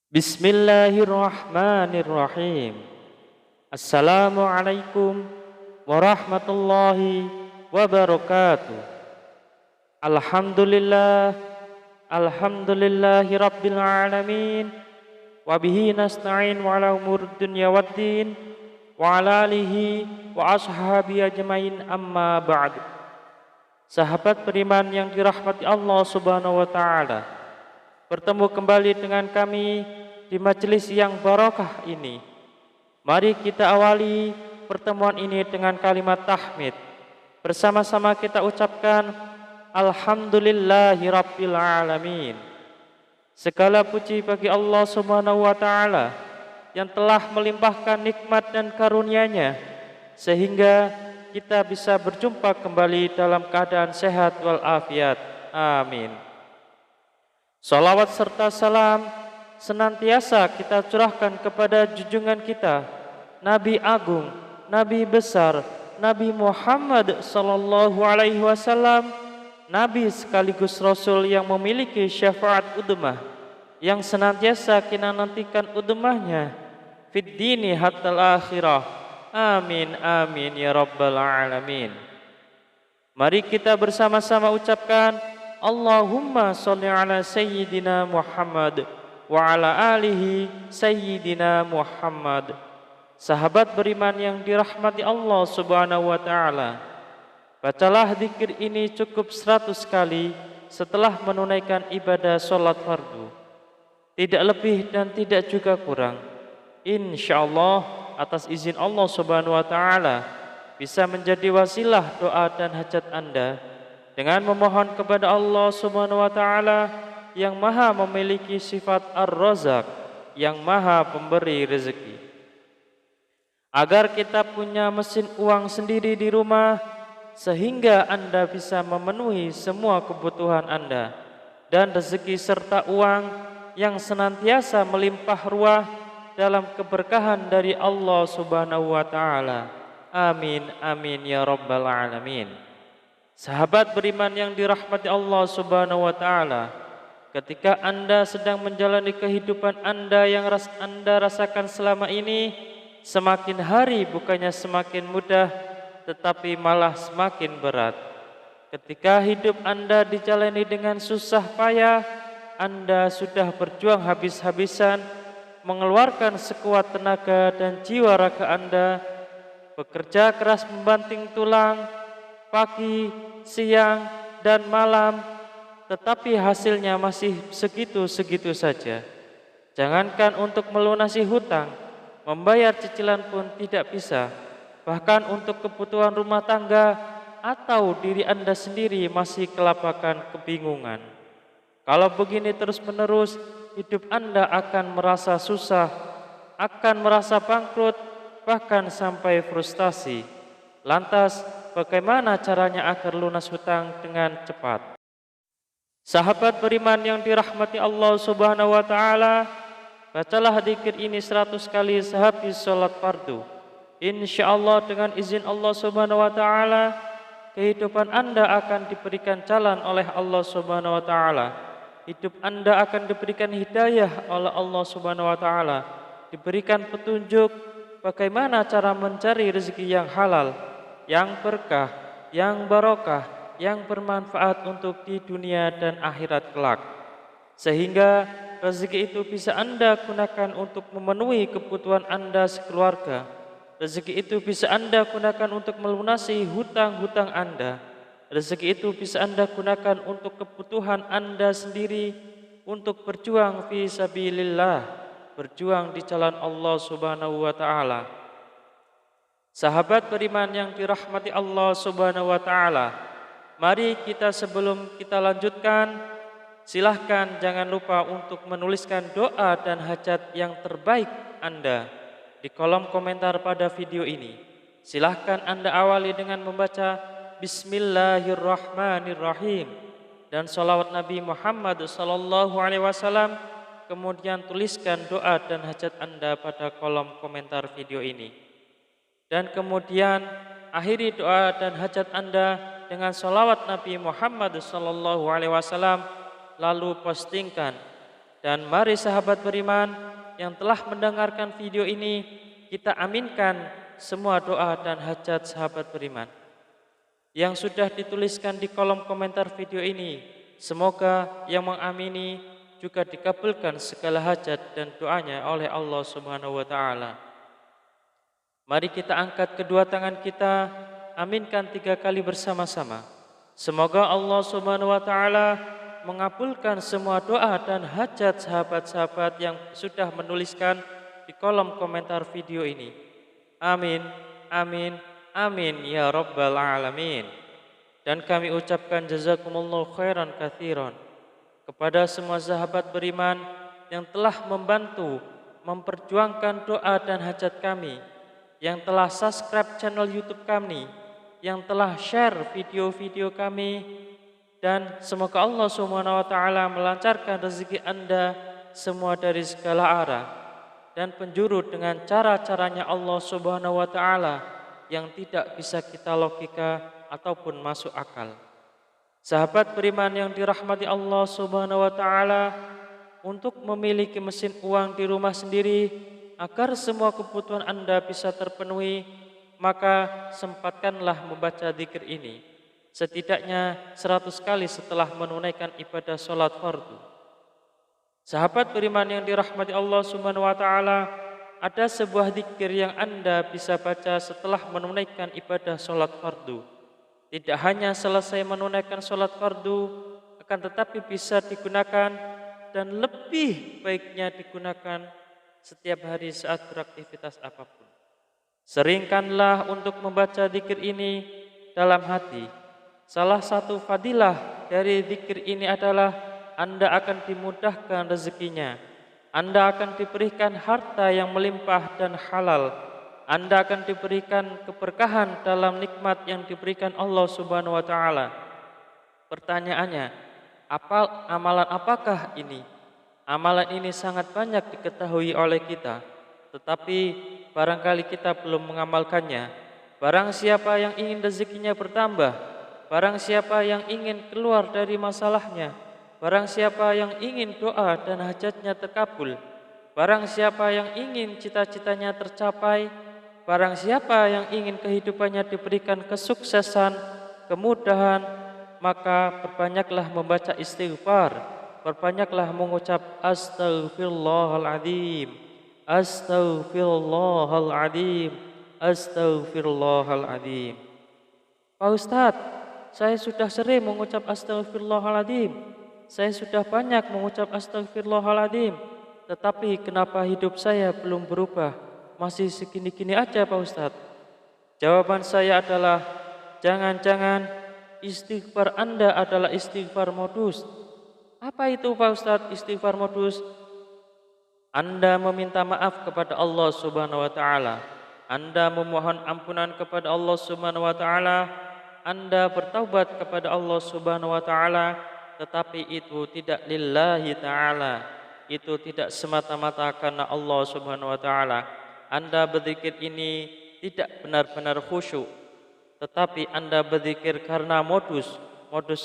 Bismillahirrahmanirrahim. Assalamualaikum warahmatullahi wabarakatuh. Alhamdulillah, alhamdulillahi rabbil alamin. Wabihi nasta'in wa ala umur dunya waddin wa ala alihi wa ashabi ajmain amma ba'du. Sahabat beriman yang dirahmati Allah subhanahu wa ta'ala, bertemu kembali dengan kami di majelis yang barokah ini. Mari kita awali pertemuan ini dengan kalimat tahmid. Bersama-sama kita ucapkan Alhamdulillahi Rabbil Alamin. Segala puji bagi Allah Subhanahu wa Ta'ala yang telah melimpahkan nikmat dan karunia-Nya sehingga kita bisa berjumpa kembali dalam keadaan sehat walafiat. Amin. Salawat serta salam senantiasa kita curahkan kepada junjungan kita, Nabi Agung, Nabi besar, Nabi Muhammad sallallahu alaihi wasallam, Nabi sekaligus Rasul yang memiliki syafaat udmah, yang senantiasa kita nantikan udmahnya fid dini hatta akhirah. Amin amin ya rabbal alamin. Mari kita bersama-sama ucapkan Allahumma sholli ala sayyidina Muhammad wa ala alihi sayyidina Muhammad. Sahabat beriman yang dirahmati Allah subhanahu wa ta'ala, bacalah zikir ini cukup 100 kali setelah menunaikan ibadah sholat fardu, tidak lebih dan tidak juga kurang. InsyaAllah atas izin Allah subhanahu wa ta'ala bisa menjadi wasilah doa dan hajat Anda dengan memohon kepada Allah subhanahu wa ta'ala yang maha memiliki sifat Ar-Razzaq, yang maha pemberi rezeki, agar kita punya mesin uang sendiri di rumah sehingga Anda bisa memenuhi semua kebutuhan Anda, dan rezeki serta uang yang senantiasa melimpah ruah dalam keberkahan dari Allah subhanahu wa ta'ala. Amin amin ya rabbal alamin. Sahabat beriman yang dirahmati Allah subhanahu wa ta'ala, ketika Anda sedang menjalani kehidupan Anda yang Anda rasakan selama ini, semakin hari bukannya semakin mudah, tetapi malah semakin berat. Ketika hidup Anda dijalani dengan susah payah, Anda sudah berjuang habis-habisan, mengeluarkan sekuat tenaga dan jiwa raga Anda, bekerja keras membanting tulang, pagi, siang, dan malam, tetapi hasilnya masih segitu-segitu saja. Jangankan untuk melunasi hutang, membayar cicilan pun tidak bisa. Bahkan untuk kebutuhan rumah tangga atau diri Anda sendiri masih kelabakan kebingungan. Kalau begini terus-menerus, hidup Anda akan merasa susah, akan merasa bangkrut, bahkan sampai frustasi. Lantas, bagaimana caranya agar lunas hutang dengan cepat? Sahabat beriman yang dirahmati Allah subhanahu wa ta'ala, bacalah zikir ini 100 kali sehabis sholat fardu. InsyaAllah dengan izin Allah subhanahu wa ta'ala, kehidupan Anda akan diberikan jalan oleh Allah subhanahu wa ta'ala. Hidup Anda akan diberikan hidayah oleh Allah subhanahu wa ta'ala, diberikan petunjuk bagaimana cara mencari rezeki yang halal, yang berkah, yang barokah, yang bermanfaat untuk di dunia dan akhirat kelak, sehingga rezeki itu bisa Anda gunakan untuk memenuhi kebutuhan Anda sekeluarga. Rezeki itu bisa Anda gunakan untuk melunasi hutang-hutang Anda. Rezeki itu bisa Anda gunakan untuk kebutuhan Anda sendiri, untuk berjuang fi sabilillah, berjuang di jalan Allah subhanahu wa ta'ala. Sahabat beriman yang dirahmati Allah subhanahu wa ta'ala, mari kita sebelum kita lanjutkan, silahkan jangan lupa untuk menuliskan doa dan hajat yang terbaik Anda di kolom komentar pada video ini. Silahkan Anda awali dengan membaca Bismillahirrahmanirrahim dan sholawat Nabi Muhammad sallallahu alaihi wasallam. Kemudian tuliskan doa dan hajat Anda pada kolom komentar video ini. Dan kemudian akhiri doa dan hajat Anda dengan sholawat Nabi Muhammad sallallahu alaihi wasallam, lalu postingkan Dan mari sahabat beriman yang telah mendengarkan video ini, kita aminkan semua doa dan hajat sahabat beriman yang sudah dituliskan di kolom komentar video ini. Semoga yang mengamini juga dikabulkan segala hajat dan doanya oleh Allah Subhanahu wa taala. Mari kita angkat kedua tangan kita, aminkan 3 kali bersama-sama. Semoga Allah Subhanahu wa taala mengabulkan semua doa dan hajat sahabat-sahabat yang sudah menuliskan di kolom komentar video ini. Amin, amin, amin ya rabbal alamin. Dan kami ucapkan jazakumullahu khairan katsiran kepada semua sahabat beriman yang telah membantu memperjuangkan doa dan hajat kami, yang telah subscribe channel YouTube kami, yang telah share video-video kami, dan semoga Allah Subhanahu wa taala melancarkan rezeki Anda semua dari segala arah dan penjuru dengan cara-caranya Allah Subhanahu wa taala yang tidak bisa kita logika ataupun masuk akal. Sahabat beriman yang dirahmati Allah Subhanahu wa taala, untuk memiliki mesin uang di rumah sendiri agar semua kebutuhan Anda bisa terpenuhi, maka sempatkanlah membaca zikir ini setidaknya 100 kali setelah menunaikan ibadah sholat fardu. Sahabat beriman yang dirahmati Allah Subhanahu wa taala, ada sebuah zikir yang Anda bisa baca setelah menunaikan ibadah sholat fardu. Tidak hanya selesai menunaikan sholat fardu, akan tetapi bisa digunakan dan lebih baiknya digunakan setiap hari saat beraktivitas apapun. Seringkanlah untuk membaca zikir ini dalam hati. Salah satu fadilah dari zikir ini adalah Anda akan dimudahkan rezekinya. Anda akan diberikan harta yang melimpah dan halal. Anda akan diberikan keberkahan dalam nikmat yang diberikan Allah Subhanahu wa taala. Pertanyaannya, amalan apakah ini? Amalan ini sangat banyak diketahui oleh kita, tetapi barangkali kita belum mengamalkannya. Barang siapa yang ingin rezekinya bertambah, barang siapa yang ingin keluar dari masalahnya, barang siapa yang ingin doa dan hajatnya terkabul, barang siapa yang ingin cita-citanya tercapai, barang siapa yang ingin kehidupannya diberikan kesuksesan, kemudahan, maka perbanyaklah membaca istighfar, perbanyaklah mengucap astaghfirullahaladzim, astaghfirullahaladzim, astaghfirullahaladzim. Pak Ustadz, saya sudah sering mengucap astaghfirullahaladzim, saya sudah banyak mengucap astaghfirullahaladzim, tetapi kenapa hidup saya belum berubah? Masih segini-gini aja Pak Ustadz. Jawaban saya adalah, jangan-jangan istighfar Anda adalah istighfar modus. Apa itu Pak Ustadz istighfar modus? Anda meminta maaf kepada Allah Subhanahu wa taala, Anda memohon ampunan kepada Allah Subhanahu wa taala, Anda bertaubat kepada Allah Subhanahu wa taala, tetapi itu tidak lillahi taala, itu tidak semata-mata karena Allah Subhanahu wa taala. Anda berzikir ini tidak benar-benar khusyuk, tetapi Anda berzikir karena modus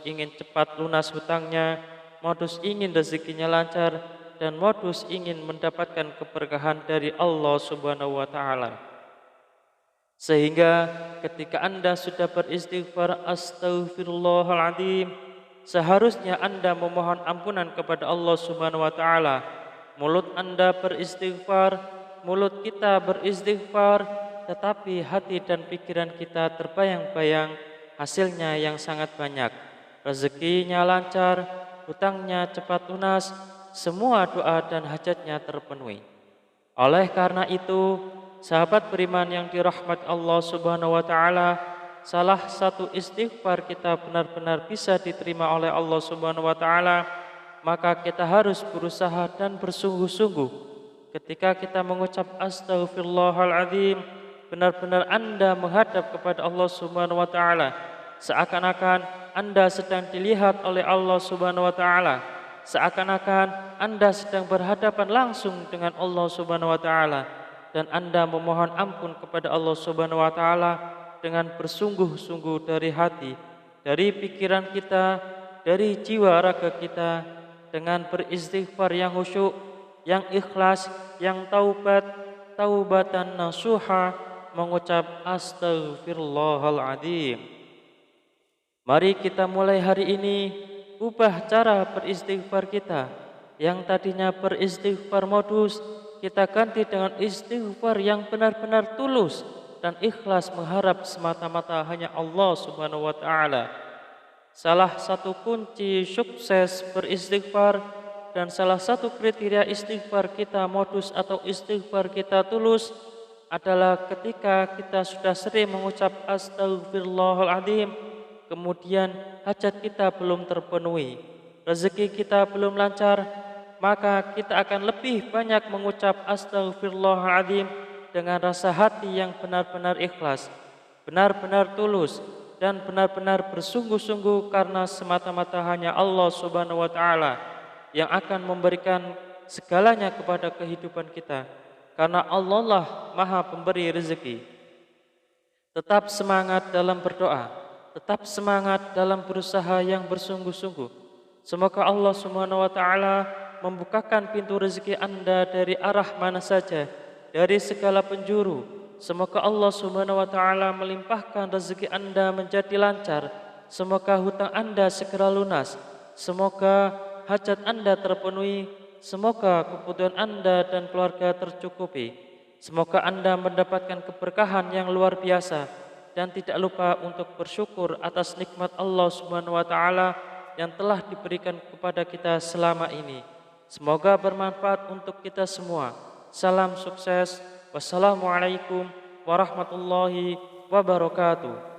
ingin cepat lunas hutangnya, modus ingin rezekinya lancar, dan modus ingin mendapatkan keberkahan dari Allah Subhanahu wa taala. Sehingga ketika Anda sudah beristighfar astaghfirullahaladzim, seharusnya Anda memohon ampunan kepada Allah Subhanahu wa taala. Mulut Anda beristighfar, mulut kita beristighfar, tetapi hati dan pikiran kita terbayang-bayang hasilnya yang sangat banyak. Rezekinya lancar, hutangnya cepat lunas, semua doa dan hajatnya terpenuhi. Oleh karena itu, sahabat beriman yang dirahmati Allah Subhanahu wa taala, salah satu istighfar kita benar-benar bisa diterima oleh Allah Subhanahu wa taala, maka kita harus berusaha dan bersungguh-sungguh. Ketika kita mengucap astaghfirullahaladzim, benar-benar Anda menghadap kepada Allah Subhanahu wa taala, seakan-akan Anda sedang dilihat oleh Allah Subhanahu wa taala, seakan-akan Anda sedang berhadapan langsung dengan Allah Subhanahu wa taala, dan Anda memohon ampun kepada Allah Subhanahu wa taala dengan bersungguh-sungguh dari hati, dari pikiran kita, dari jiwa raga kita, dengan beristighfar yang khusyuk, yang ikhlas, yang taubatan nasuha, mengucap astaghfirullahaladzim. Mari kita mulai hari ini ubah cara beristighfar kita. Yang tadinya beristighfar modus, kita ganti dengan istighfar yang benar-benar tulus dan ikhlas mengharap semata-mata hanya Allah Subhanahu wa taala. Salah satu kunci sukses beristighfar dan salah satu kriteria istighfar kita modus atau istighfar kita tulus adalah ketika kita sudah sering mengucap astaghfirullahaladzim, kemudian hajat kita belum terpenuhi, rezeki kita belum lancar, maka kita akan lebih banyak mengucap astaghfirullahaladzim dengan rasa hati yang benar-benar ikhlas, benar-benar tulus, dan benar-benar bersungguh-sungguh karena semata-mata hanya Allah Subhanahu wa taala yang akan memberikan segalanya kepada kehidupan kita. Karena Allah lah Maha Pemberi rezeki. Tetap semangat dalam berdoa, tetap semangat dalam berusaha yang bersungguh-sungguh. Semoga Allah Subhanahu wa taala membukakan pintu rezeki Anda dari arah mana saja, dari segala penjuru. Semoga Allah Subhanahu wa taala melimpahkan rezeki Anda menjadi lancar. Semoga hutang Anda segera lunas. Semoga hajat Anda terpenuhi. Semoga kebutuhan Anda dan keluarga tercukupi. Semoga Anda mendapatkan keberkahan yang luar biasa dan tidak lupa untuk bersyukur atas nikmat Allah Subhanahu wa taala yang telah diberikan kepada kita selama ini. Semoga bermanfaat untuk kita semua. Salam sukses. Wassalamualaikum warahmatullahi wabarakatuh.